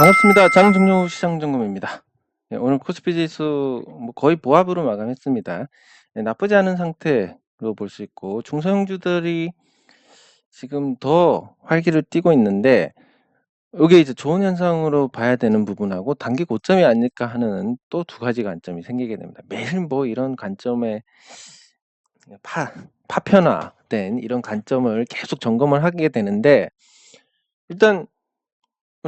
반갑습니다. 장정용 시장점검입니다. 네, 오늘 코스피 지수 거의 보합으로 마감했습니다. 네, 나쁘지 않은 상태로 볼 수 있고 중소형주들이 지금 더 활기를 띠고 있는데 이게 이제 좋은 현상으로 봐야 되는 부분하고 단기 고점이 아닐까 하는 또 두 가지 관점이 생기게 됩니다. 매일 이런 관점에 파편화된 이런 관점을 계속 점검을 하게 되는데 일단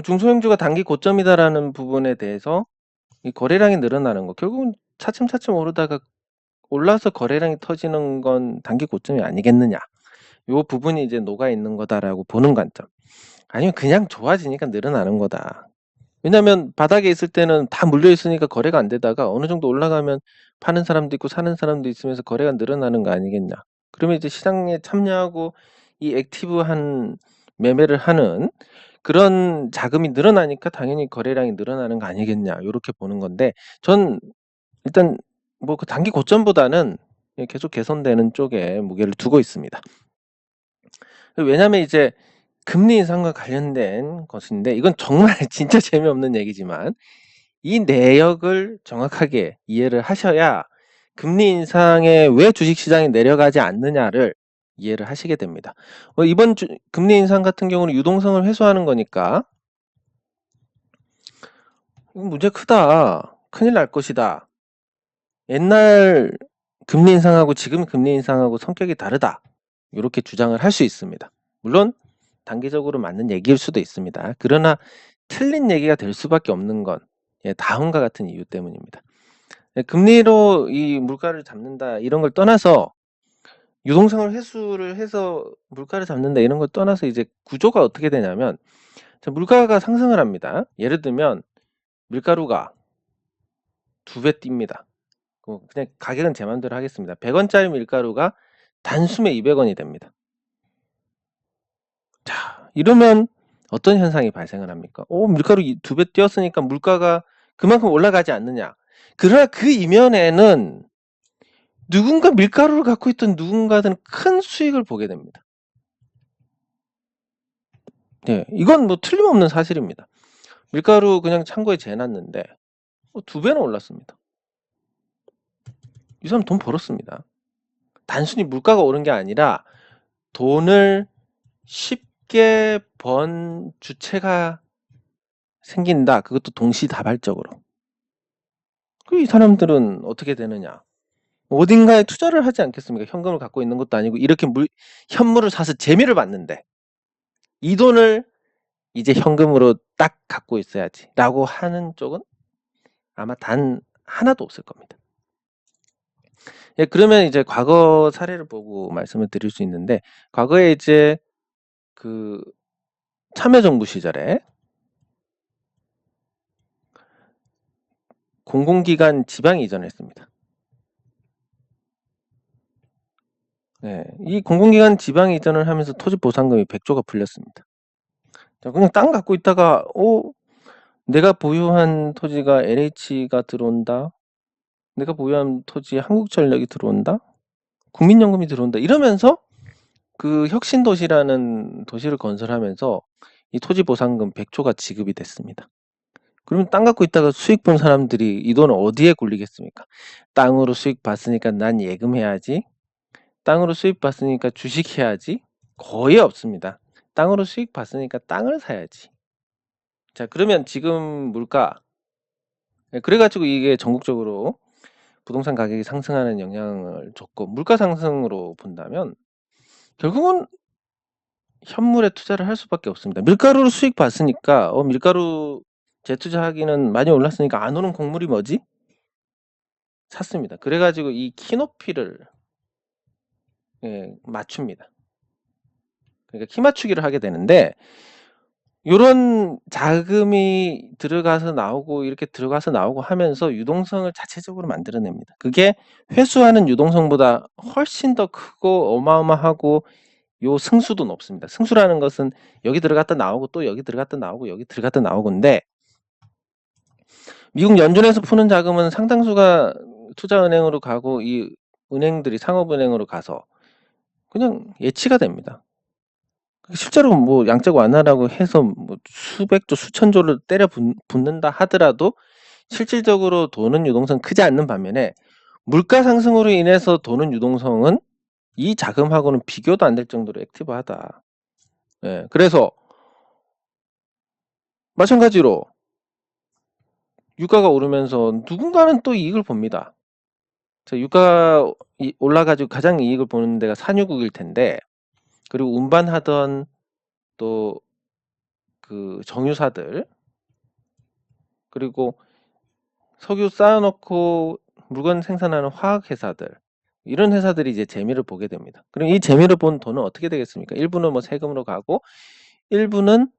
중소형주가 단기 고점이다라는 부분에 대해서 이 거래량이 늘어나는 거 결국은 차츰차츰 오르다가 올라서 거래량이 터지는 건 단기 고점이 아니겠느냐. 요 부분이 이제 녹아 있는 거다라고 보는 관점. 아니면 그냥 좋아지니까 늘어나는 거다. 왜냐면 바닥에 있을 때는 다 물려 있으니까 거래가 안 되다가 어느 정도 올라가면 파는 사람도 있고 사는 사람도 있으면서 거래가 늘어나는 거 아니겠냐. 그러면 이제 시장에 참여하고 이 액티브한 매매를 하는 그런 자금이 늘어나니까 당연히 거래량이 늘어나는 거 아니겠냐. 요렇게 보는 건데 전 일단 그 단기 고점보다는 계속 개선되는 쪽에 무게를 두고 있습니다. 왜냐면 이제 금리 인상과 관련된 것인데 이건 정말 진짜 재미없는 얘기지만 이 내역을 정확하게 이해를 하셔야 금리 인상에 왜 주식시장이 내려가지 않느냐를 이해를 하시게 됩니다. 이번 금리 인상 같은 경우는 유동성을 회수하는 거니까 문제 크다. 큰일 날 것이다. 옛날 금리 인상하고 지금 금리 인상하고 성격이 다르다. 이렇게 주장을 할 수 있습니다. 물론 단기적으로 맞는 얘기일 수도 있습니다. 그러나 틀린 얘기가 될 수밖에 없는 건 다음과 같은 이유 때문입니다. 금리로 이 물가를 잡는다 이런 걸 떠나서 유동성을 회수를 해서 물가를 잡는다 이런 걸 떠나서 이제 구조가 어떻게 되냐면 물가가 상승을 합니다. 예를 들면 밀가루가 2배 뜁니다. 그냥 가격은 제 맘대로 하겠습니다. 100원짜리 밀가루가 단숨에 200원이 됩니다. 자, 이러면 어떤 현상이 발생을 합니까? 밀가루 2배 뛰었으니까 물가가 그만큼 올라가지 않느냐. 그러나 그 이면에는 누군가 밀가루를 갖고 있던 누군가는 큰 수익을 보게 됩니다. 네, 이건 틀림없는 사실입니다. 밀가루 그냥 창고에 재놨는데 2배나 올랐습니다. 이 사람 돈 벌었습니다. 단순히 물가가 오른 게 아니라 돈을 쉽게 번 주체가 생긴다. 그것도 동시다발적으로. 이 사람들은 어떻게 되느냐. 어딘가에 투자를 하지 않겠습니까? 현금을 갖고 있는 것도 아니고 이렇게 현물을 사서 재미를 봤는데 이 돈을 이제 현금으로 딱 갖고 있어야지 라고 하는 쪽은 아마 단 하나도 없을 겁니다. 그러면 이제 과거 사례를 보고 말씀을 드릴 수 있는데 과거에 이제 그 참여정부 시절에 공공기관 지방 이전했습니다. 네, 이 공공기관 지방 이전을 하면서 토지 보상금이 100조가 풀렸습니다. 그냥 땅 갖고 있다가 내가 보유한 토지가 LH가 들어온다. 내가 보유한 토지에 한국전력이 들어온다. 국민연금이 들어온다. 이러면서 그 혁신도시라는 도시를 건설하면서 이 토지 보상금 100조가 지급이 됐습니다. 그러면 땅 갖고 있다가 수익 본 사람들이 이 돈을 어디에 굴리겠습니까? 땅으로 수익 봤으니까 난 예금해야지. 땅으로 수익 봤으니까 주식해야지. 거의 없습니다. 땅으로 수익 봤으니까 땅을 사야지. 자, 그러면 지금 물가 그래가지고 이게 전국적으로 부동산 가격이 상승하는 영향을 줬고 물가 상승으로 본다면 결국은 현물에 투자를 할 수밖에 없습니다. 밀가루로 수익 봤으니까 밀가루 재투자하기는 많이 올랐으니까 안 오는 곡물이 뭐지? 샀습니다. 그래가지고 이 키높이를 맞춥니다. 그러니까 키 맞추기를 하게 되는데 요런 자금이 들어가서 나오고 이렇게 들어가서 나오고 하면서 유동성을 자체적으로 만들어냅니다. 그게 회수하는 유동성보다 훨씬 더 크고 어마어마하고 요 승수도 높습니다. 승수라는 것은 여기 들어갔다 나오고 또 여기 들어갔다 나오고 여기 들어갔다 나오고인데 미국 연준에서 푸는 자금은 상당수가 투자은행으로 가고 이 은행들이 상업은행으로 가서 그냥 예치가 됩니다. 실제로 뭐 양적 완화라고 해서 뭐 수백조, 수천조를 때려 붓는다 하더라도 실질적으로 도는 유동성 크지 않는 반면에 물가 상승으로 인해서 도는 유동성은 이 자금하고는 비교도 안 될 정도로 액티브하다. 예, 그래서 마찬가지로 유가가 오르면서 누군가는 또 이익을 봅니다. 유가가 올라가지고 가장 이익을 보는 데가 산유국일 텐데, 그리고 운반하던 또 그 정유사들, 그리고 석유 쌓아놓고 물건 생산하는 화학회사들, 이런 회사들이 이제 재미를 보게 됩니다. 그럼 이 재미를 본 돈은 어떻게 되겠습니까? 일부는 뭐 세금으로 가고 일부는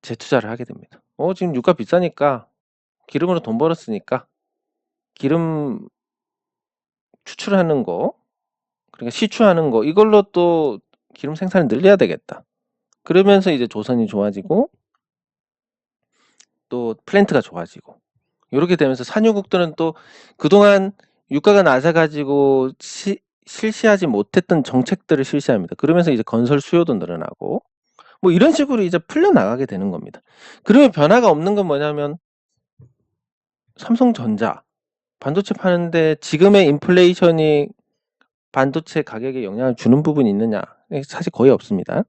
재투자를 하게 됩니다. 지금 유가 비싸니까 기름으로 돈 벌었으니까 기름 추출하는 거, 그러니까 시추하는 거, 이걸로 또 기름 생산을 늘려야 되겠다. 그러면서 이제 조선이 좋아지고 또 플랜트가 좋아지고, 이렇게 되면서 산유국들은 또 그동안 유가가 낮아가지고 실시하지 못했던 정책들을 실시합니다. 그러면서 이제 건설 수요도 늘어나고 뭐 이런 식으로 이제 풀려나가게 되는 겁니다. 그러면 변화가 없는 건 뭐냐면, 삼성전자 반도체 파는데 지금의 인플레이션이 반도체 가격에 영향을 주는 부분이 있느냐? 사실 거의 없습니다.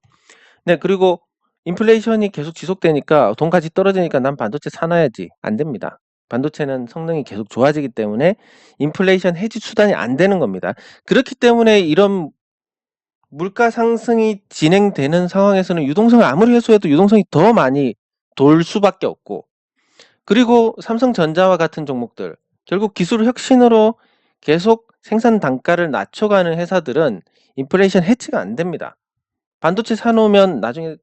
네, 그리고 인플레이션이 계속 지속되니까 돈까지 떨어지니까 난 반도체 사놔야지. 안 됩니다. 반도체는 성능이 계속 좋아지기 때문에 인플레이션 해지 수단이 안 되는 겁니다. 그렇기 때문에 이런 물가 상승이 진행되는 상황에서는 유동성을 아무리 해소해도 유동성이 더 많이 돌 수밖에 없고, 그리고 삼성전자와 같은 종목들, 결국 기술 혁신으로 계속 생산 단가를 낮춰가는 회사들은 인플레이션 해치가 안 됩니다. 반도체 사놓으면 나중에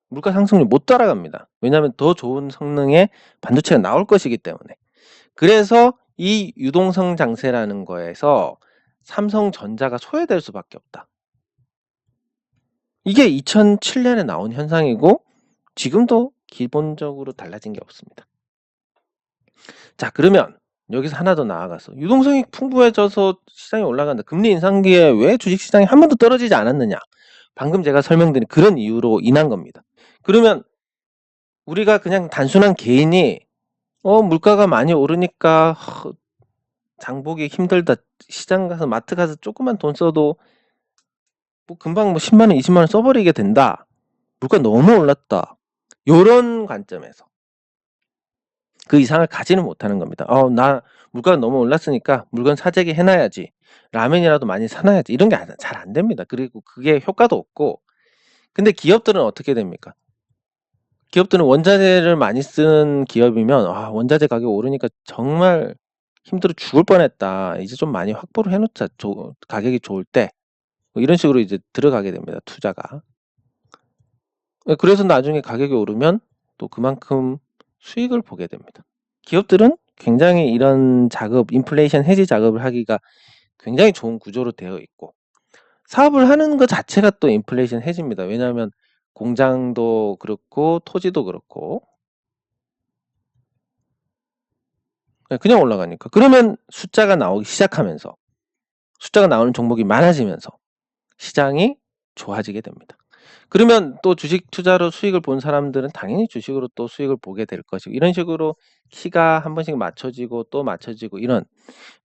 물가 상승률 못 따라갑니다. 왜냐하면 더 좋은 성능의 반도체가 나올 것이기 때문에. 그래서 이 유동성 장세라는 거에서 삼성전자가 소외될 수밖에 없다. 이게 2007년에 나온 현상이고 지금도 기본적으로 달라진 게 없습니다. 자, 그러면 여기서 하나 더 나아가서 유동성이 풍부해져서 시장이 올라간다. 금리 인상기에 왜 주식시장이 한 번도 떨어지지 않았느냐? 방금 제가 설명드린 그런 이유로 인한 겁니다. 그러면 우리가 그냥 단순한 개인이 물가가 많이 오르니까 장보기 힘들다, 시장 가서 마트 가서 조그만 돈 써도 뭐 금방 뭐 10만 원, 20만 원 써버리게 된다, 물가 너무 올랐다, 요런 관점에서 그 이상을 가지는 못하는 겁니다. 나 물가가 너무 올랐으니까 물건 사재기 해놔야지, 라면이라도 많이 사놔야지, 이런 게 잘 안 됩니다. 그리고 그게 효과도 없고. 근데 기업들은 어떻게 됩니까? 기업들은 원자재를 많이 쓰는 기업이면 원자재 가격 오르니까 정말 힘들어 죽을 뻔했다, 이제 좀 많이 확보를 해놓자, 가격이 좋을 때, 뭐 이런 식으로 이제 들어가게 됩니다, 투자가. 그래서 나중에 가격이 오르면 또 그만큼 수익을 보게 됩니다. 기업들은 굉장히 이런 작업, 인플레이션 해지 작업을 하기가 굉장히 좋은 구조로 되어 있고, 사업을 하는 것 자체가 또 인플레이션 해지입니다. 왜냐하면 공장도 그렇고 토지도 그렇고 그냥 올라가니까. 그러면 숫자가 나오기 시작하면서, 숫자가 나오는 종목이 많아지면서 시장이 좋아지게 됩니다. 그러면 또 주식 투자로 수익을 본 사람들은 당연히 주식으로 또 수익을 보게 될 것이고, 이런 식으로 키가 한 번씩 맞춰지고 또 맞춰지고 이런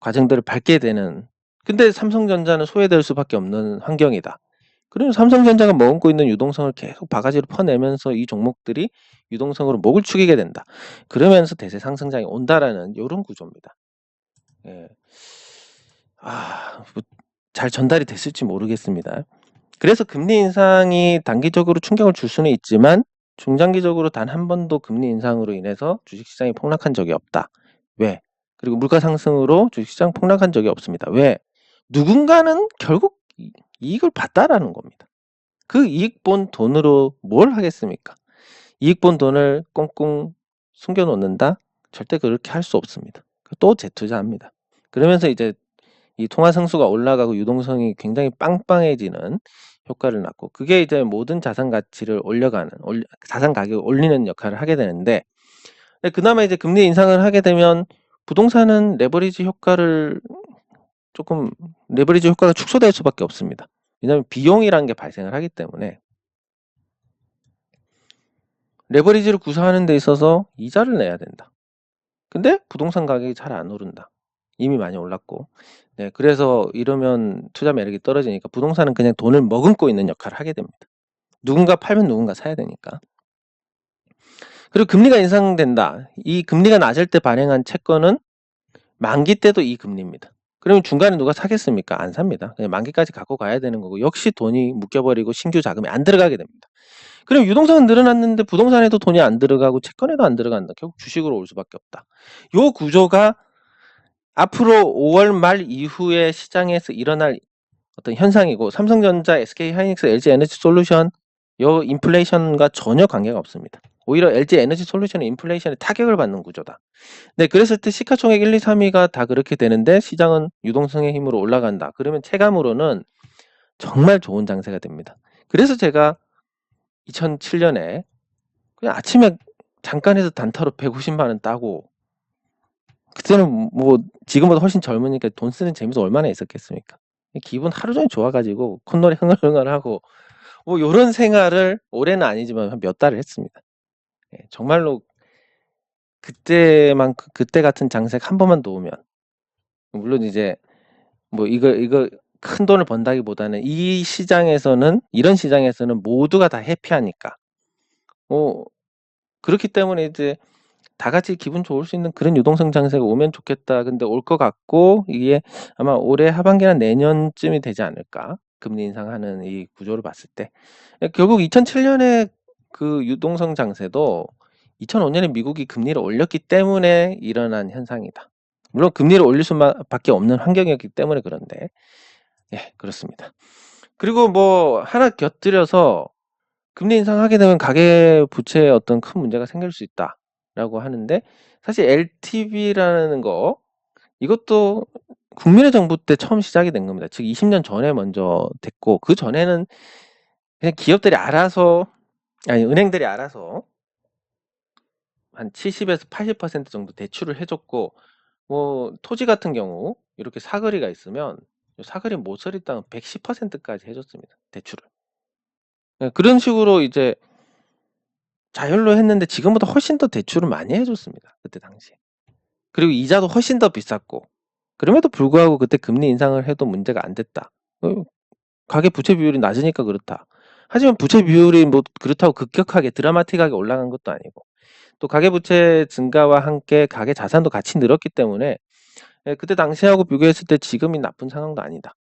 과정들을 밟게 되는. 근데 삼성전자는 소외될 수밖에 없는 환경이다. 그러면 삼성전자가 머금고 있는 유동성을 계속 바가지로 퍼내면서 이 종목들이 유동성으로 목을 축이게 된다. 그러면서 대세 상승장이 온다라는 이런 구조입니다. 예. 잘 전달이 됐을지 모르겠습니다. 그래서 금리 인상이 단기적으로 충격을 줄 수는 있지만 중장기적으로 단 한 번도 금리 인상으로 인해서 주식시장이 폭락한 적이 없다. 왜? 그리고 물가 상승으로 주식시장 폭락한 적이 없습니다. 왜? 누군가는 결국 이익을 봤다라는 겁니다. 그 이익 본 돈으로 뭘 하겠습니까? 이익 본 돈을 꽁꽁 숨겨놓는다? 절대 그렇게 할 수 없습니다. 또 재투자합니다. 그러면서 이제 이 통화 상수가 올라가고 유동성이 굉장히 빵빵해지는 효과를 낳고, 그게 이제 모든 자산 가치를 올려가는, 자산 가격을 올리는 역할을 하게 되는데, 그나마 이제 금리 인상을 하게 되면 부동산은 레버리지 효과가 축소될 수밖에 없습니다. 왜냐하면 비용이라는 게 발생을 하기 때문에. 레버리지를 구사하는 데 있어서 이자를 내야 된다. 근데 부동산 가격이 잘 안 오른다. 이미 많이 올랐고. 네, 그래서 이러면 투자 매력이 떨어지니까 부동산은 그냥 돈을 머금고 있는 역할을 하게 됩니다. 누군가 팔면 누군가 사야 되니까. 그리고 금리가 인상된다. 이 금리가 낮을 때 발행한 채권은 만기 때도 이 금리입니다. 그러면 중간에 누가 사겠습니까? 안 삽니다. 그냥 만기까지 갖고 가야 되는 거고 역시 돈이 묶여버리고 신규 자금이 안 들어가게 됩니다. 그럼 유동성은 늘어났는데 부동산에도 돈이 안 들어가고 채권에도 안 들어간다. 결국 주식으로 올 수밖에 없다. 요 구조가 앞으로 5월 말 이후에 시장에서 일어날 어떤 현상이고 삼성전자, SK하이닉스, LG에너지솔루션 요 인플레이션과 전혀 관계가 없습니다. 오히려 LG에너지솔루션의 인플레이션에 타격을 받는 구조다. 네, 그랬을 때 시가총액 1, 2, 3위가 다 그렇게 되는데 시장은 유동성의 힘으로 올라간다. 그러면 체감으로는 정말 좋은 장세가 됩니다. 그래서 제가 2007년에 그냥 아침에 잠깐 해서 단타로 150만 원 따고 그때는 뭐 지금보다 훨씬 젊으니까 돈 쓰는 재미도 얼마나 있었겠습니까? 기분 하루 종일 좋아가지고 콧노래 흥얼흥얼하고 뭐 요런 생활을 올해는 아니지만 한 몇 달을 했습니다. 예, 정말로 그때만큼 그때 같은 장색 한 번만 놓으면 물론 이제 뭐 이거 큰 돈을 번다기보다는 이 시장에서는 이런 시장에서는 모두가 다 해피하니까 그렇기 때문에 이제 다 같이 기분 좋을 수 있는 그런 유동성 장세가 오면 좋겠다. 근데 올 것 같고 이게 아마 올해 하반기나 내년쯤이 되지 않을까. 금리 인상하는 이 구조를 봤을 때. 결국 2007년에 그 유동성 장세도 2005년에 미국이 금리를 올렸기 때문에 일어난 현상이다. 물론 금리를 올릴 수밖에 없는 환경이었기 때문에 그런데 예, 그렇습니다. 그리고 뭐 하나 곁들여서 금리 인상하게 되면 가계 부채에 어떤 큰 문제가 생길 수 있다라고 하는데 사실 LTV라는 거 이것도 국민의 정부 때 처음 시작이 된 겁니다. 즉 20년 전에 먼저 됐고 그 전에는 그냥 기업들이 알아서 아니 은행들이 알아서 한 70에서 80% 정도 대출을 해줬고 뭐 토지 같은 경우 이렇게 사거리가 있으면 사거리 모서리 땅은 110%까지 해줬습니다. 대출을. 그런 식으로 이제 자율로 했는데 지금보다 훨씬 더 대출을 많이 해줬습니다. 그때 당시에. 그리고 이자도 훨씬 더 비쌌고 그럼에도 불구하고 그때 금리 인상을 해도 문제가 안 됐다. 가계 부채 비율이 낮으니까 그렇다. 하지만 부채 비율이 뭐 그렇다고 급격하게 드라마틱하게 올라간 것도 아니고 또 가계 부채 증가와 함께 가계 자산도 같이 늘었기 때문에 그때 당시하고 비교했을 때 지금이 나쁜 상황도 아니다.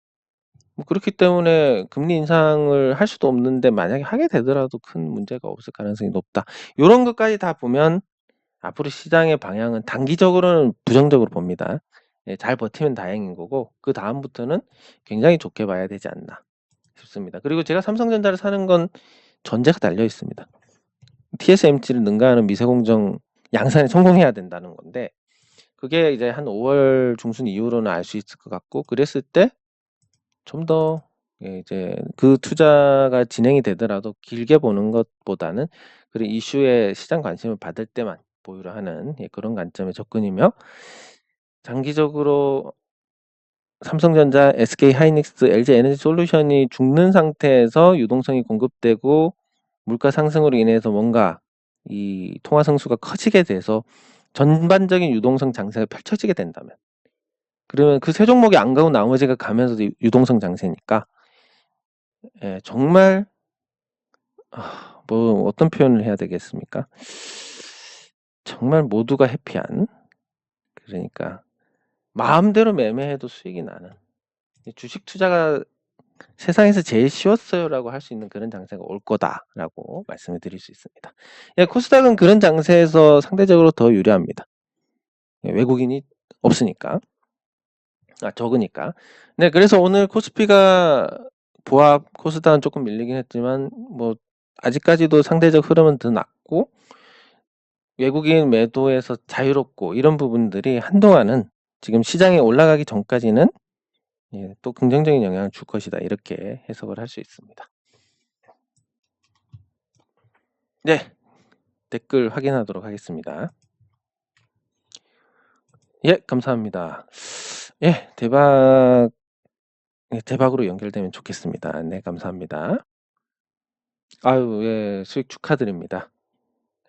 뭐 그렇기 때문에 금리 인상을 할 수도 없는데 만약에 하게 되더라도 큰 문제가 없을 가능성이 높다. 이런 것까지 다 보면 앞으로 시장의 방향은 단기적으로는 부정적으로 봅니다. 예, 잘 버티면 다행인 거고 그 다음부터는 굉장히 좋게 봐야 되지 않나 싶습니다. 그리고 제가 삼성전자를 사는 건 전제가 달려 있습니다. TSMC를 능가하는 미세공정 양산에 성공해야 된다는 건데 그게 이제 한 5월 중순 이후로는 알 수 있을 것 같고 그랬을 때 좀 더 이제 그 투자가 진행이 되더라도 길게 보는 것보다는 그런 이슈에 시장 관심을 받을 때만 보유를 하는 그런 관점의 접근이며 장기적으로 삼성전자, SK하이닉스, LG에너지솔루션이 죽는 상태에서 유동성이 공급되고 물가 상승으로 인해서 뭔가 이 통화 성수가 커지게 돼서 전반적인 유동성 장세가 펼쳐지게 된다면 그러면 그 세 종목이 안 가고 나머지가 가면서도 유동성 장세니까 정말 뭐 어떤 표현을 해야 되겠습니까? 정말 모두가 해피한 그러니까 마음대로 매매해도 수익이 나는 주식 투자가 세상에서 제일 쉬웠어요라고 할 수 있는 그런 장세가 올 거다라고 말씀을 드릴 수 있습니다. 코스닥은 그런 장세에서 상대적으로 더 유리합니다. 외국인이 없으니까 적으니까. 네, 그래서 오늘 코스피가 보합 코스닥은 조금 밀리긴 했지만 뭐 아직까지도 상대적 흐름은 더 낮고 외국인 매도에서 자유롭고 이런 부분들이 한동안은 지금 시장에 올라가기 전까지는 또 긍정적인 영향을 줄 것이다 이렇게 해석을 할 수 있습니다. 네, 댓글 확인하도록 하겠습니다. 예, 감사합니다. 예, 대박으로 연결되면 좋겠습니다. 네, 감사합니다. 아유, 예, 수익 축하드립니다.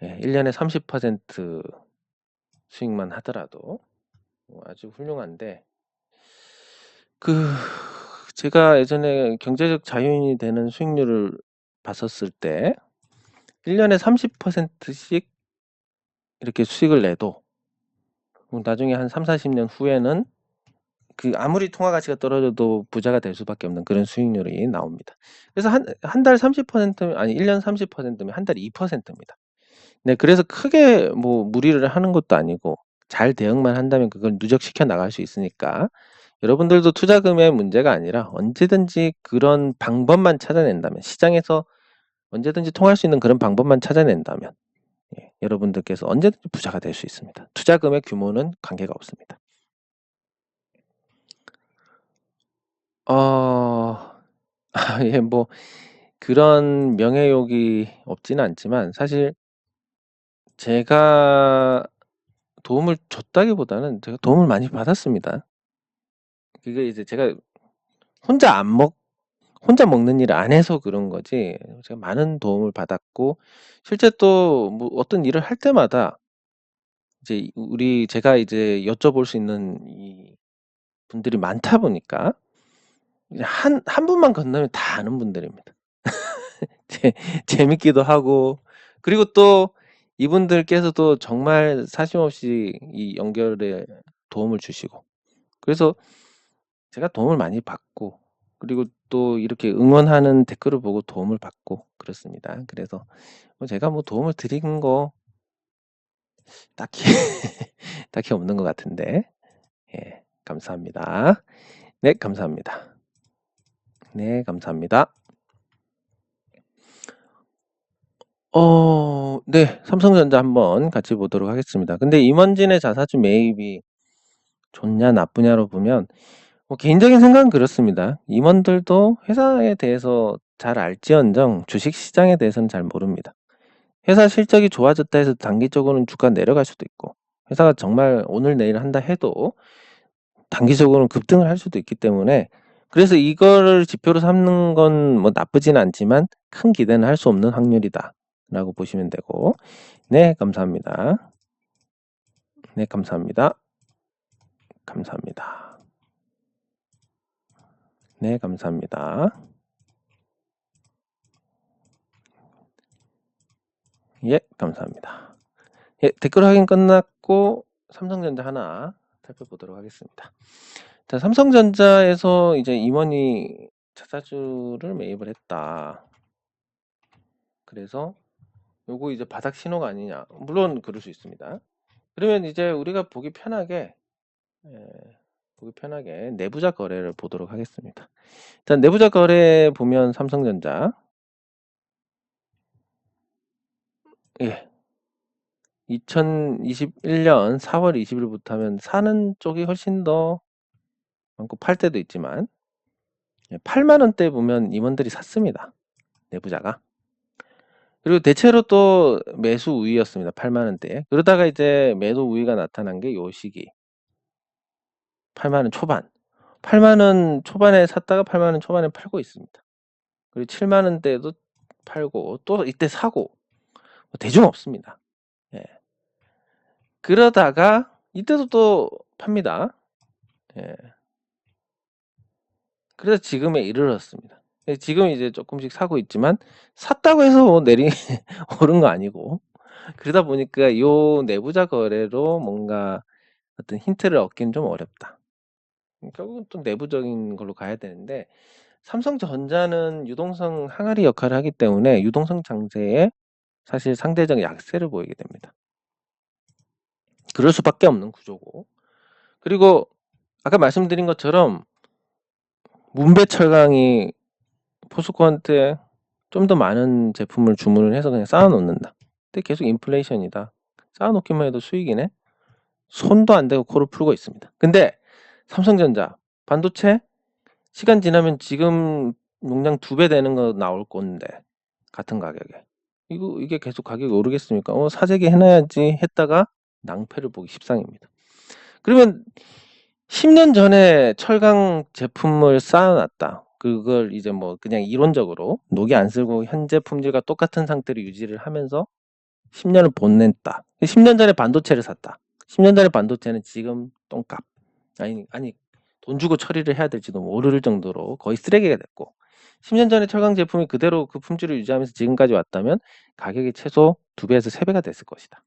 1년에 30% 수익만 하더라도 아주 훌륭한데, 제가 예전에 경제적 자유인이 되는 수익률을 봤었을 때 1년에 30%씩 이렇게 수익을 내도 나중에 한 3-40년 후에는 아무리 통화 가치가 떨어져도 부자가 될 수밖에 없는 그런 수익률이 나옵니다. 그래서 한 달 30%면, 아니 1년 30%면 한 달에 2%입니다. 네, 그래서 크게 뭐 무리를 하는 것도 아니고 잘 대응만 한다면 그걸 누적시켜 나갈 수 있으니까, 여러분들도 투자금의 문제가 아니라 언제든지 그런 방법만 찾아낸다면, 시장에서 언제든지 통할 수 있는 그런 방법만 찾아낸다면 여러분들께서 언제든지 부자가 될 수 있습니다. 투자금의 규모는 관계가 없습니다. 예, 뭐 그런 명예욕이 없지는 않지만, 사실 제가 도움을 줬다기보다는 제가 도움을 많이 받았습니다. 그게 이제 제가 혼자 먹는 일을 안 해서 그런 거지, 제가 많은 도움을 받았고, 실제 또 뭐 어떤 일을 할 때마다 이제 제가 이제 여쭤볼 수 있는 이 분들이 많다 보니까 이제 한 분만 건너면 다 아는 분들입니다. 재밌기도 하고, 그리고 또 이분들께서도 정말 사심없이 이 연결에 도움을 주시고, 그래서 제가 도움을 많이 받고, 그리고 또 이렇게 응원하는 댓글을 보고 도움을 받고 그렇습니다. 그래서 제가 뭐 도움을 드린 거 딱히 딱히 없는 것 같은데. 예, 감사합니다. 네, 감사합니다. 네, 감사합니다. 네, 삼성전자 한번 같이 보도록 하겠습니다. 근데 임원진의 자사주 매입이 좋냐 나쁘냐로 보면, 개인적인 생각은 그렇습니다. 임원들도 회사에 대해서 잘 알지언정 주식시장에 대해서는 잘 모릅니다. 회사 실적이 좋아졌다 해서 단기적으로는 주가 내려갈 수도 있고, 회사가 정말 오늘 내일 한다 해도 단기적으로는 급등을 할 수도 있기 때문에, 그래서 이거를 지표로 삼는 건 뭐 나쁘진 않지만 큰 기대는 할 수 없는 확률이다 라고 보시면 되고. 네, 감사합니다. 네, 감사합니다. 감사합니다. 네, 감사합니다. 예, 감사합니다. 예, 댓글 확인 끝났고 삼성전자 하나 살펴보도록 하겠습니다. 자, 삼성전자에서 이제 임원이 자사주를 매입을 했다. 그래서 요거 이제 바닥 신호가 아니냐? 물론 그럴 수 있습니다. 그러면 이제 우리가 보기 편하게 내부자 거래를 보도록 하겠습니다. 일단 내부자 거래 보면 삼성전자, 예, 2021년 4월 20일부터 하면 사는 쪽이 훨씬 더 많고 팔 때도 있지만, 8만 원대 보면 임원들이 샀습니다. 내부자가. 그리고 대체로 또 매수 우위였습니다. 8만 원대에. 그러다가 이제 매도 우위가 나타난 게 요 시기. 8만 원 초반. 8만 원 초반에 샀다가 8만 원 초반에 팔고 있습니다. 그리고 7만 원대에도 팔고 또 이때 사고, 대중 없습니다. 예. 그러다가 이때도 또 팝니다. 예. 그래서 지금에 이르렀습니다. 지금 이제 조금씩 사고 있지만, 샀다고 해서 뭐 오른 거 아니고, 그러다 보니까 요 내부자 거래로 뭔가 어떤 힌트를 얻기는 좀 어렵다. 결국은 또 내부적인 걸로 가야 되는데, 삼성전자는 유동성 항아리 역할을 하기 때문에 유동성 장세에 사실 상대적 약세를 보이게 됩니다. 그럴 수밖에 없는 구조고, 그리고 아까 말씀드린 것처럼 문배철강이 포스코한테 좀 더 많은 제품을 주문을 해서 그냥 쌓아놓는다. 근데 계속 인플레이션이다. 쌓아놓기만 해도 수익이네. 손도 안 대고 코를 풀고 있습니다. 근데 삼성전자 반도체 시간 지나면 지금 용량 2배 되는 거 나올 건데, 같은 가격에 이게 계속 가격이 오르겠습니까? 사재기 해놔야지 했다가 낭패를 보기 십상입니다. 그러면 10년 전에 철강 제품을 쌓아놨다. 그걸 이제 뭐 그냥 이론적으로 녹이 안 쓸고 현재 품질과 똑같은 상태로 유지를 하면서 10년을 보냈다. 10년 전에 반도체를 샀다. 10년 전에 반도체는 지금 똥값. 아니 돈 주고 처리를 해야 될지도 모를 정도로 거의 쓰레기가 됐고 10년 전에 철강 제품이 그대로 그 품질을 유지하면서 지금까지 왔다면 가격이 최소 2배에서 3배가 됐을 것이다.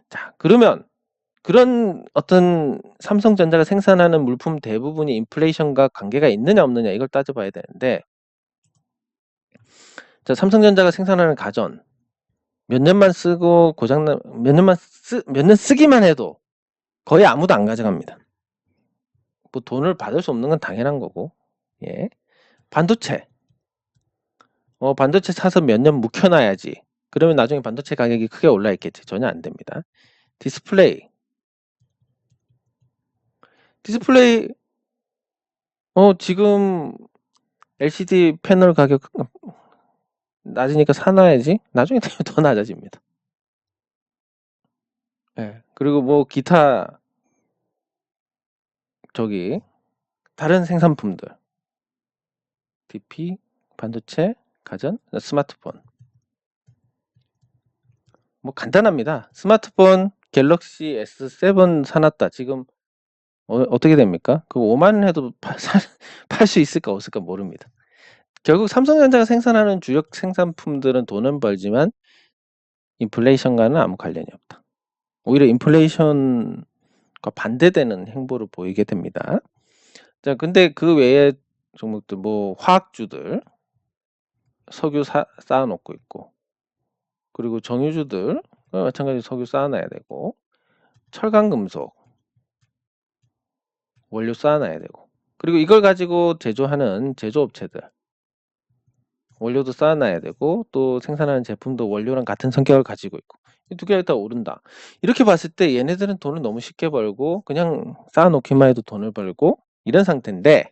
자, 그러면 그런 어떤 삼성전자가 생산하는 물품 대부분이 인플레이션과 관계가 있느냐 없느냐 이걸 따져봐야 되는데 자, 삼성전자가 생산하는 가전 몇 년만 쓰고 고장나 몇 년 쓰기만 해도 거의 아무도 안 가져갑니다. 뭐 돈을 받을 수 없는 건 당연한 거고. 예. 반도체. 반도체 사서 몇 년 묵혀놔야지. 그러면 나중에 반도체 가격이 크게 올라 있겠지. 전혀 안 됩니다. 디스플레이. 지금 LCD 패널 가격 낮으니까 사놔야지. 나중에 되면 더 낮아집니다. 예. 그리고 뭐 기타 다른 생산품들. DP, 반도체, 가전, 스마트폰. 뭐 간단합니다. 스마트폰 갤럭시 S7 사놨다. 지금 어떻게 됩니까? 그 5만 원 해도 팔 수 있을까 없을까 모릅니다. 결국 삼성전자가 생산하는 주력 생산품들은 돈은 벌지만 인플레이션과는 아무 관련이 없다. 오히려 인플레이션과 반대되는 행보를 보이게 됩니다. 자, 근데 그 외에 종목들 뭐 화학주들 석유 쌓아놓고 있고 그리고 정유주들 마찬가지로 석유 쌓아놔야 되고 철강금속 원료 쌓아놔야 되고 그리고 이걸 가지고 제조하는 제조업체들 원료도 쌓아놔야 되고 또 생산하는 제품도 원료랑 같은 성격을 가지고 있고 이 두 개가 다 오른다. 이렇게 봤을 때 얘네들은 돈을 너무 쉽게 벌고 그냥 쌓아놓기만 해도 돈을 벌고 이런 상태인데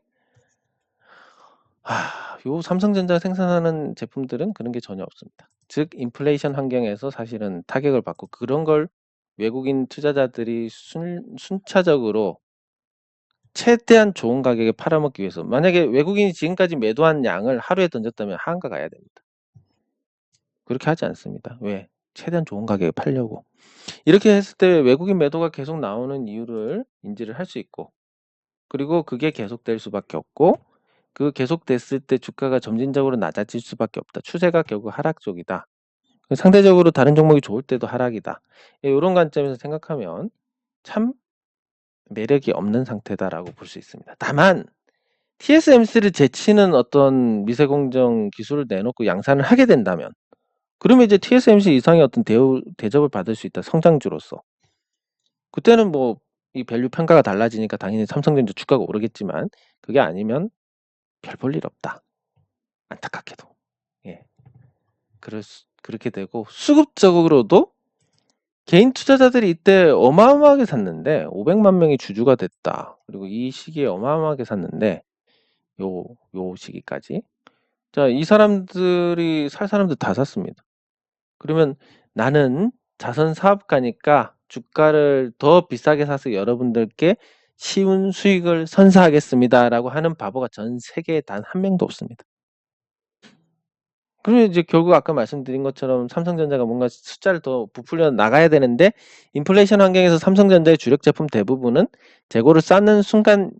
요 삼성전자가 생산하는 제품들은 그런 게 전혀 없습니다. 즉 인플레이션 환경에서 사실은 타격을 받고 그런 걸 외국인 투자자들이 순차적으로 최대한 좋은 가격에 팔아먹기 위해서 만약에 외국인이 지금까지 매도한 양을 하루에 던졌다면 하한가 가야 됩니다. 그렇게 하지 않습니다. 왜? 최대한 좋은 가격에 팔려고. 이렇게 했을 때 외국인 매도가 계속 나오는 이유를 인지를 할 수 있고 그리고 그게 계속될 수밖에 없고 그 계속됐을 때 주가가 점진적으로 낮아질 수밖에 없다. 추세가 결국 하락 쪽이다. 상대적으로 다른 종목이 좋을 때도 하락이다. 이런 관점에서 생각하면 참 매력이 없는 상태다라고 볼 수 있습니다. 다만 TSMC를 제치는 어떤 미세공정 기술을 내놓고 양산을 하게 된다면 그러면 이제 TSMC 이상의 어떤 대접을 받을 수 있다. 성장주로서. 그때는 뭐 이 밸류 평가가 달라지니까 당연히 삼성전자 주가가 오르겠지만 그게 아니면 별 볼 일 없다. 안타깝게도. 예. 그렇게 되고 수급적으로도 개인 투자자들이 이때 어마어마하게 샀는데 500만 명이 주주가 됐다. 그리고 이 시기에 어마어마하게 샀는데 요 시기까지. 자, 이 사람들이 살 사람들 다 샀습니다. 그러면 나는 자선 사업가니까 주가를 더 비싸게 사서 여러분들께 쉬운 수익을 선사하겠습니다라고 하는 바보가 전 세계에 단 한 명도 없습니다. 그러면 이제 결국 아까 말씀드린 것처럼 삼성전자가 뭔가 숫자를 더 부풀려 나가야 되는데 인플레이션 환경에서 삼성전자의 주력 제품 대부분은 재고를 쌓는 순간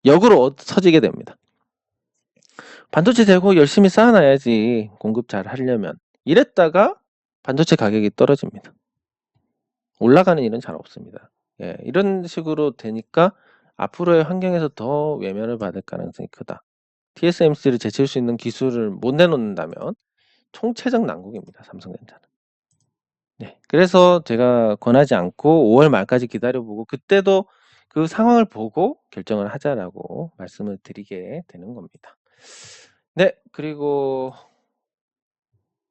역으로 서지게 됩니다. 반도체 재고 열심히 쌓아놔야지 공급 잘 하려면 이랬다가 반도체 가격이 떨어집니다. 올라가는 일은 잘 없습니다. 예, 이런 식으로 되니까 앞으로의 환경에서 더 외면을 받을 가능성이 크다. TSMC를 제칠 수 있는 기술을 못 내놓는다면 총체적 난국입니다. 삼성전자는. 네, 그래서 제가 권하지 않고 5월 말까지 기다려보고 그때도 그 상황을 보고 결정을 하자라고 말씀을 드리게 되는 겁니다. 네, 그리고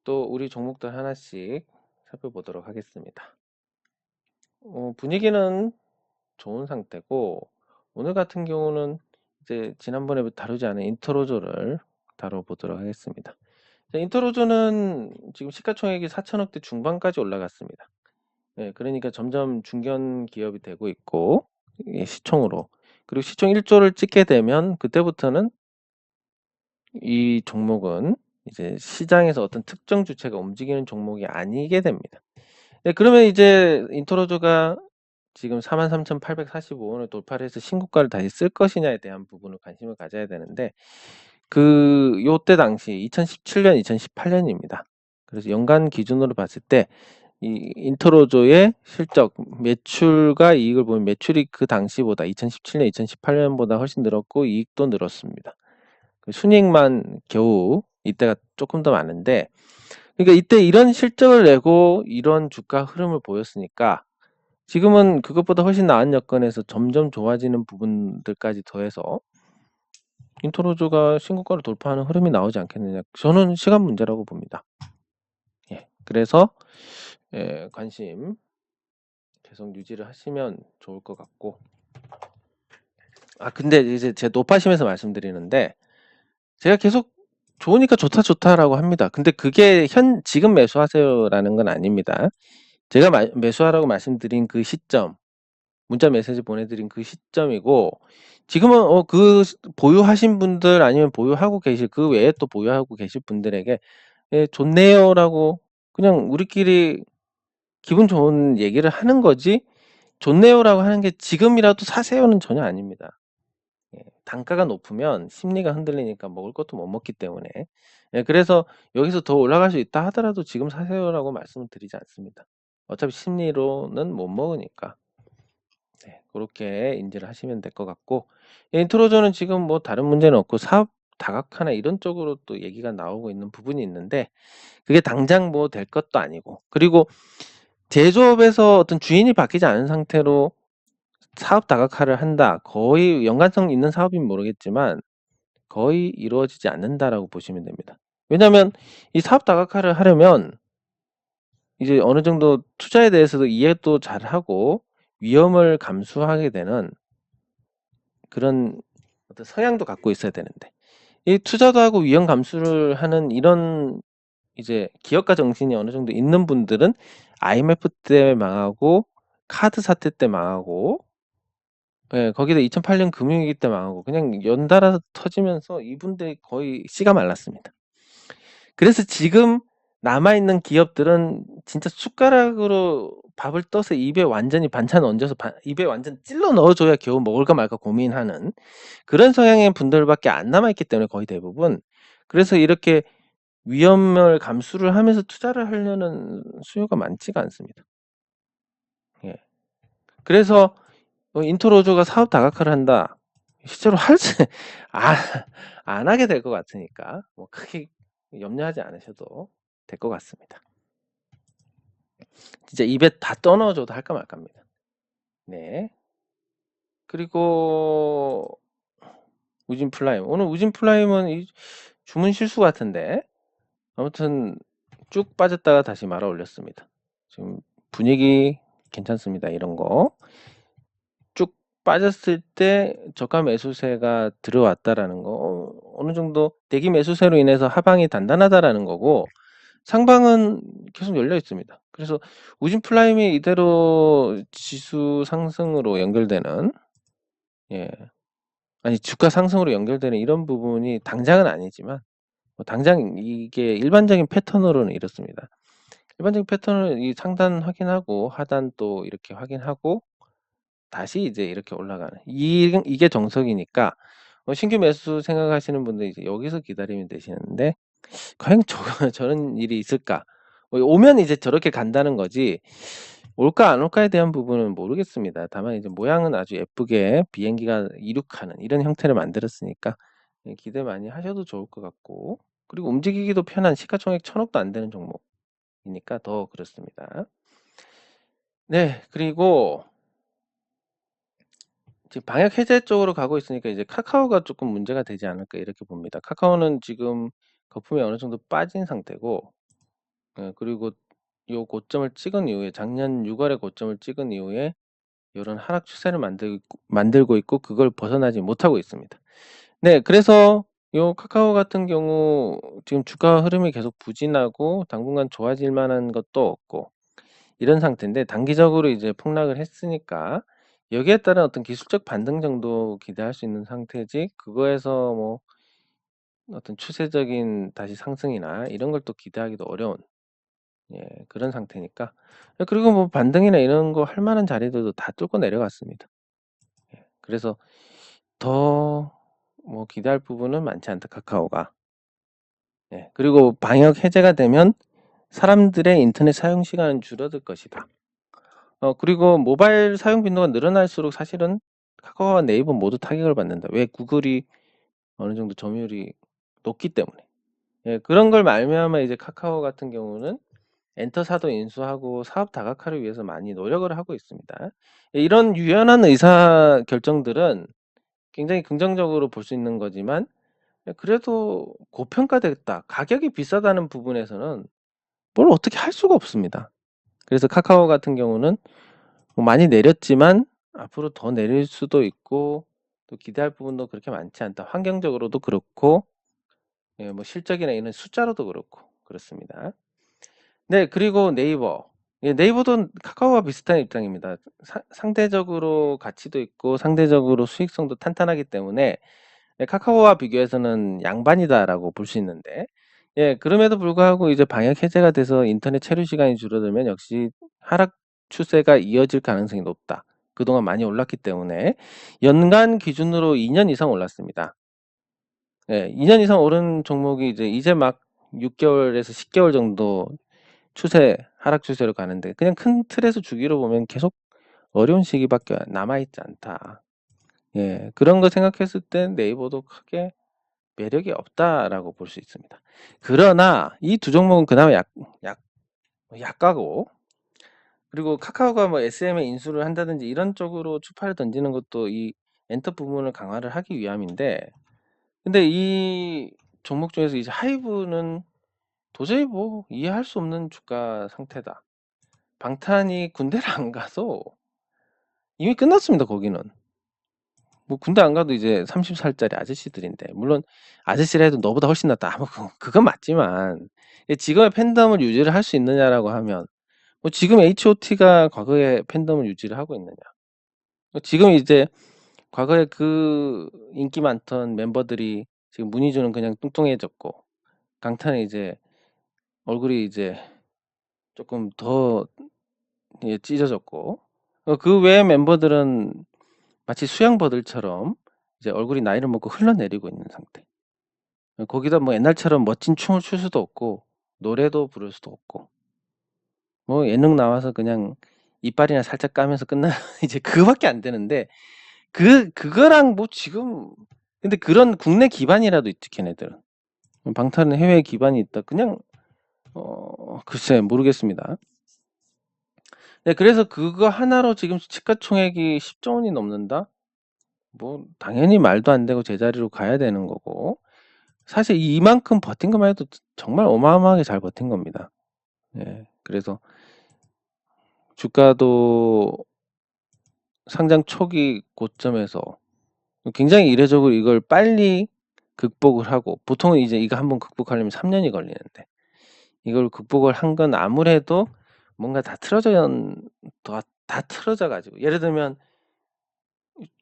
또 우리 종목들 하나씩 살펴보도록 하겠습니다. 분위기는 좋은 상태고 오늘 같은 경우는 이제 지난번에 다루지 않은 인터로조를 다뤄보도록 하겠습니다. 인터로조는 지금 시가총액이 4천억대 중반까지 올라갔습니다. 네, 그러니까 점점 중견 기업이 되고 있고 시총으로 그리고 시총 1조를 찍게 되면 그때부터는 이 종목은 이제 시장에서 어떤 특정 주체가 움직이는 종목이 아니게 됩니다. 네, 그러면 이제 인터로저가 지금 43,845원을 돌파를 해서 신고가를 다시 쓸 것이냐에 대한 부분을 관심을 가져야 되는데, 요때 당시 2017년, 2018년입니다. 그래서 연간 기준으로 봤을 때 이 인터로저의 실적, 매출과 이익을 보면 매출이 그 당시보다 2017년, 2018년보다 훨씬 늘었고 이익도 늘었습니다. 순이익만 겨우 이때가 조금 더 많은데, 그러니까 이때 이런 실적을 내고 이런 주가 흐름을 보였으니까 지금은 그것보다 훨씬 나은 여건에서 점점 좋아지는 부분들까지 더해서 인터로저가 신고가를 돌파하는 흐름이 나오지 않겠느냐. 저는 시간 문제라고 봅니다. 예, 그래서 관심 계속 유지를 하시면 좋을 것 같고, 근데 이제 제가 높아심에서 말씀드리는데, 제가 계속 좋으니까 좋다라고 합니다. 근데 그게 지금 매수하세요라는 건 아닙니다. 제가 매수하라고 말씀드린 그 시점, 문자 메시지 보내드린 그 시점이고, 지금은 그 보유하신 분들 아니면 보유하고 계실, 그 외에 또 보유하고 계실 분들에게 좋네요라고 그냥 우리끼리 기분 좋은 얘기를 하는 거지, 좋네요라고 하는 게 지금이라도 사세요는 전혀 아닙니다. 단가가 높으면 심리가 흔들리니까 먹을 것도 못 먹기 때문에, 그래서 여기서 더 올라갈 수 있다 하더라도 지금 사세요라고 말씀을 드리지 않습니다. 어차피 심리로는 못 먹으니까. 그렇게 인지를 하시면 될 것 같고, 인트로저는 지금 뭐 다른 문제는 없고 사업 다각화나 이런 쪽으로 또 얘기가 나오고 있는 부분이 있는데, 그게 당장 뭐 될 것도 아니고, 그리고 제조업에서 어떤 주인이 바뀌지 않은 상태로 사업 다각화를 한다, 거의 연관성 있는 사업이면 모르겠지만 거의 이루어지지 않는다라고 보시면 됩니다. 왜냐하면 이 사업 다각화를 하려면 이제 어느 정도 투자에 대해서도 이해도 잘하고 위험을 감수하게 되는 그런 어떤 성향도 갖고 있어야 되는데, 이 투자도 하고 위험 감수를 하는 이런 이제 기업가 정신이 어느 정도 있는 분들은 IMF 때 망하고 카드 사태 때 망하고, 거기다 2008년 금융위기 때 망하고 그냥 연달아서 터지면서 이분들이 거의 씨가 말랐습니다. 그래서 지금 남아있는 기업들은 진짜 숟가락으로 밥을 떠서 입에 완전히 반찬 얹어서 입에 완전 찔러 넣어줘야 겨우 먹을까 말까 고민하는 그런 성향의 분들밖에 안 남아있기 때문에, 거의 대부분. 그래서 이렇게 위험을 감수를 하면서 투자를 하려는 수요가 많지가 않습니다. 예. 그래서 인터로저가 사업 다각화를 한다, 실제로 안 하게 될 것 같으니까 뭐 크게 염려하지 않으셔도 될 것 같습니다. 진짜 입에 다 떠넣어줘도 할까 말까입니다. 네. 그리고 우진플라임, 오늘 우진플라임은 주문 실수 같은데 아무튼 쭉 빠졌다가 다시 말아 올렸습니다. 지금 분위기 괜찮습니다. 이런 거 쭉 빠졌을 때 저가 매수세가 들어왔다라는 거, 어느 정도 대기 매수세로 인해서 하방이 단단하다라는 거고, 상방은 계속 열려 있습니다. 그래서 우진플라임이 이대로 지수 상승으로 연결되는, 아니 주가 상승으로 연결되는 이런 부분이 당장은 아니지만, 당장 이게 일반적인 패턴으로는 이렇습니다. 일반적인 패턴은 이 상단 확인하고 하단 또 이렇게 확인하고 다시 이제 이렇게 올라가는, 이게 정석이니까 신규 매수 생각하시는 분들 이제 여기서 기다리면 되시는데, 과연 저런 일이 있을까? 오면 이제 저렇게 간다는 거지 올까 안 올까에 대한 부분은 모르겠습니다. 다만 이제 모양은 아주 예쁘게 비행기가 이륙하는 이런 형태를 만들었으니까 기대 많이 하셔도 좋을 것 같고, 그리고 움직이기도 편한 시가총액 1000억도 안 되는 종목이니까 더 그렇습니다. 네, 그리고 지금 방역 해제 쪽으로 가고 있으니까 이제 카카오가 조금 문제가 되지 않을까 이렇게 봅니다. 카카오는 지금 거품이 어느 정도 빠진 상태고, 그리고 요 고점을 찍은 이후에 작년 6월에 고점을 찍은 이후에 이런 하락 추세를 만들고 있고 그걸 벗어나지 못하고 있습니다. 네, 그래서 요 카카오 같은 경우 지금 주가 흐름이 계속 부진하고 당분간 좋아질 만한 것도 없고 이런 상태인데, 단기적으로 이제 폭락을 했으니까 여기에 따른 어떤 기술적 반등 정도 기대할 수 있는 상태지, 그거에서 뭐 어떤 추세적인 다시 상승이나 이런 걸 또 기대하기도 어려운 그런 상태니까. 그리고 뭐 반등이나 이런 거 할 만한 자리들도 다 뚫고 내려갔습니다. 그래서 더 뭐 기대할 부분은 많지 않다, 카카오가. 그리고 방역 해제가 되면 사람들의 인터넷 사용 시간은 줄어들 것이다. 그리고 모바일 사용 빈도가 늘어날수록 사실은 카카오와 네이버 모두 타격을 받는다. 왜? 구글이 어느 정도 점유율이 높기 때문에. 그런 걸 말미암아 이제 카카오 같은 경우는 엔터사도 인수하고 사업 다각화를 위해서 많이 노력을 하고 있습니다. 이런 유연한 의사 결정들은 굉장히 긍정적으로 볼 수 있는 거지만, 그래도 고평가됐다, 가격이 비싸다는 부분에서는 뭘 어떻게 할 수가 없습니다. 그래서 카카오 같은 경우는 뭐 많이 내렸지만 앞으로 더 내릴 수도 있고, 또 기대할 부분도 그렇게 많지 않다. 환경적으로도 그렇고, 뭐 실적이나 이런 숫자로도 그렇고 그렇습니다. 네, 그리고 네이버. 네이버도 카카오와 비슷한 입장입니다. 상대적으로 가치도 있고 상대적으로 수익성도 탄탄하기 때문에 카카오와 비교해서는 양반이다라고 볼 수 있는데, 그럼에도 불구하고 이제 방역 해제가 돼서 인터넷 체류 시간이 줄어들면 역시 하락 추세가 이어질 가능성이 높다. 그동안 많이 올랐기 때문에 연간 기준으로 2년 이상 올랐습니다. 2년 이상 오른 종목이 이제 막 6개월에서 10개월 정도 하락 추세로 가는데, 그냥 큰 틀에서 주기로 보면 계속 어려운 시기밖에 남아있지 않다. 그런 거 생각했을 땐 네이버도 크게 매력이 없다라고 볼 수 있습니다. 그러나 이 두 종목은 그나마 약가고, 그리고 카카오가 뭐 SM에 인수를 한다든지 이런 쪽으로 추파를 던지는 것도 이 엔터 부분을 강화를 하기 위함인데, 근데 이 종목 중에서 이제 하이브는 도저히 뭐 이해할 수 없는 주가 상태다. 방탄이 군대를 안 가서 이미 끝났습니다, 거기는. 뭐 군대 안 가도 이제 30살짜리 아저씨들인데, 물론 아저씨라 해도 너보다 훨씬 낫다. 뭐 그건 맞지만, 지금의 팬덤을 유지를 할 수 있느냐라고 하면, 뭐 지금 H.O.T가 과거에 팬덤을 유지를 하고 있느냐. 지금 이제 과거에 그 인기 많던 멤버들이 지금 문희준은 그냥 뚱뚱해졌고, 강탄은 이제 얼굴이 이제 조금 더 찢어졌고, 그 외의 멤버들은 마치 수양버들처럼 이제 얼굴이 나이를 먹고 흘러내리고 있는 상태. 거기다 뭐 옛날처럼 멋진 춤을 출 수도 없고 노래도 부를 수도 없고, 뭐 예능 나와서 그냥 이빨이나 살짝 까면서 끝나 이제 그거밖에 안 되는데, 그거랑 뭐 지금, 근데 그런 국내 기반이라도 있지 걔네들은. 방탄은 해외 기반이 있다. 그냥 글쎄 모르겠습니다. 그래서 그거 하나로 지금 시가총액이 10조 원이 넘는다? 뭐 당연히 말도 안 되고 제자리로 가야 되는 거고, 사실 이만큼 버틴 것만 해도 정말 어마어마하게 잘 버틴 겁니다. 그래서 주가도 상장 초기 고점에서 굉장히 이례적으로 이걸 빨리 극복을 하고, 보통은 이제 이거 한번 극복하려면 3년이 걸리는데, 이걸 극복을 한 건 아무래도 뭔가 다 틀어져 가지고, 예를 들면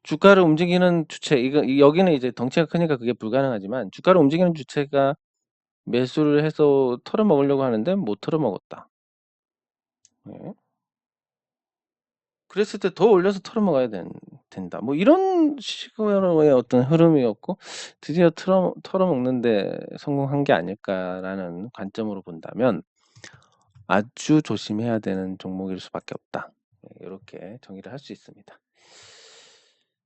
주가를 움직이는 주체, 여기는 이제 덩치가 크니까 그게 불가능하지만, 주가를 움직이는 주체가 매수를 해서 털어먹으려고 하는데 못 털어먹었다. 그랬을 때 더 올려서 털어먹어야 된다. 뭐 이런 식으로의 어떤 흐름이었고, 드디어 털어먹는데 성공한 게 아닐까라는 관점으로 본다면 아주 조심해야 되는 종목일 수밖에 없다. 이렇게 정의를 할 수 있습니다.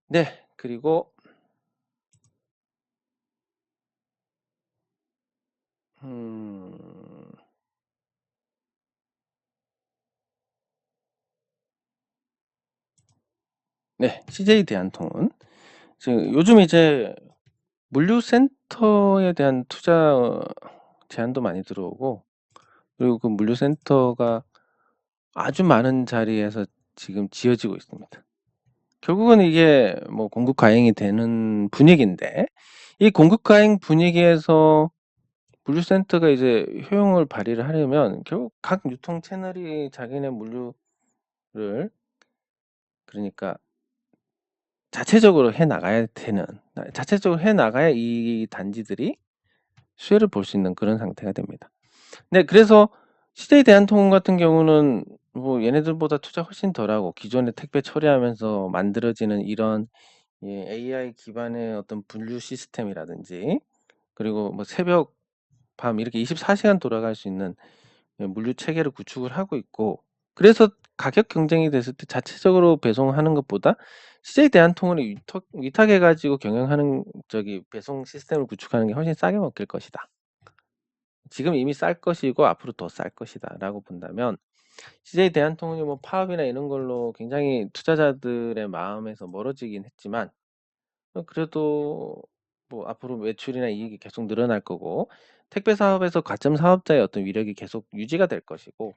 네, 그리고 네, CJ 대한통운 지금 요즘 이제 물류센터에 대한 투자 제안도 많이 들어오고, 그리고 그 물류센터가 아주 많은 자리에서 지금 지어지고 있습니다. 결국은 이게 뭐 공급 과잉이 되는 분위기인데, 이 공급 과잉 분위기에서 물류센터가 이제 효용을 발휘를 하려면 결국 각 유통 채널이 자기네 물류를, 그러니까 자체적으로 해 나가야 이 단지들이 수혜를 볼 수 있는 그런 상태가 됩니다. 네, 그래서 CJ 대한통운 같은 경우는 뭐 얘네들보다 투자 훨씬 덜하고 기존의 택배 처리하면서 만들어지는 이런 AI 기반의 어떤 분류 시스템이라든지 그리고 뭐 새벽, 밤 이렇게 24시간 돌아갈 수 있는 물류 체계를 구축을 하고 있고 그래서 가격 경쟁이 됐을 때 자체적으로 배송하는 것보다 CJ 대한통운이 위탁해 가지고 경영하는 배송 시스템을 구축하는 게 훨씬 싸게 먹힐 것이다. 지금 이미 쌀 것이고 앞으로 더 쌀 것이다라고 본다면 CJ 대한통운이 뭐 파업이나 이런 걸로 굉장히 투자자들의 마음에서 멀어지긴 했지만 그래도 뭐 앞으로 매출이나 이익이 계속 늘어날 거고 택배 사업에서 가점 사업자의 어떤 위력이 계속 유지가 될 것이고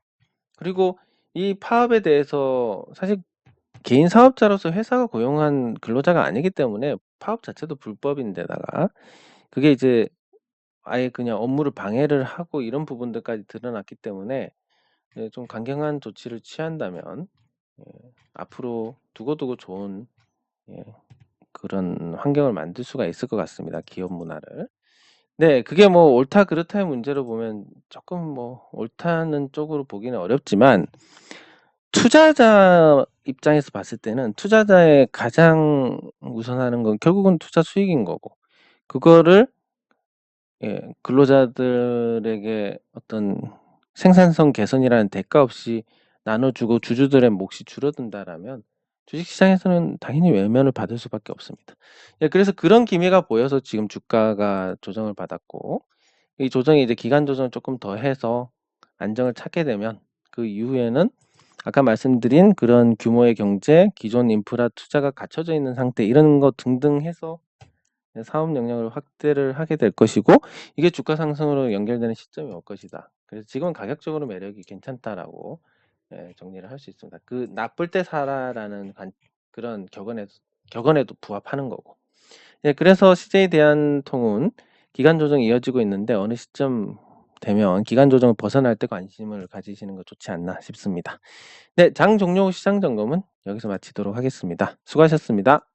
그리고 이 파업에 대해서 사실 개인 사업자로서 회사가 고용한 근로자가 아니기 때문에 파업 자체도 불법인데다가 그게 이제 아예 그냥 업무를 방해를 하고 이런 부분들까지 드러났기 때문에 좀 강경한 조치를 취한다면 앞으로 두고두고 좋은 그런 환경을 만들 수가 있을 것 같습니다. 기업 문화를. 네, 그게 뭐 옳다 그렇다의 문제로 보면 조금 뭐 옳다는 쪽으로 보기는 어렵지만 투자자 입장에서 봤을 때는 투자자의 가장 우선하는 건 결국은 투자 수익인 거고 그거를 근로자들에게 어떤 생산성 개선이라는 대가 없이 나눠주고 주주들의 몫이 줄어든다라면 주식시장에서는 당연히 외면을 받을 수밖에 없습니다. 그래서 그런 기미가 보여서 지금 주가가 조정을 받았고 이 조정이 이제 기간 조정을 조금 더 해서 안정을 찾게 되면 그 이후에는 아까 말씀드린 그런 규모의 경제, 기존 인프라 투자가 갖춰져 있는 상태 이런 거 등등 해서 사업 영역을 확대를 하게 될 것이고 이게 주가 상승으로 연결되는 시점이 올 것이다. 그래서 지금은 가격적으로 매력이 괜찮다라고 정리를 할 수 있습니다. 그 나쁠 때 사라라는 그런 격언에도 부합하는 거고. 그래서 CJ 대한통운 기간 조정이 이어지고 있는데 어느 시점 되면 기간 조정을 벗어날 때 관심을 가지시는 거 좋지 않나 싶습니다. 네, 장 종료 후 시장 점검은 여기서 마치도록 하겠습니다. 수고하셨습니다.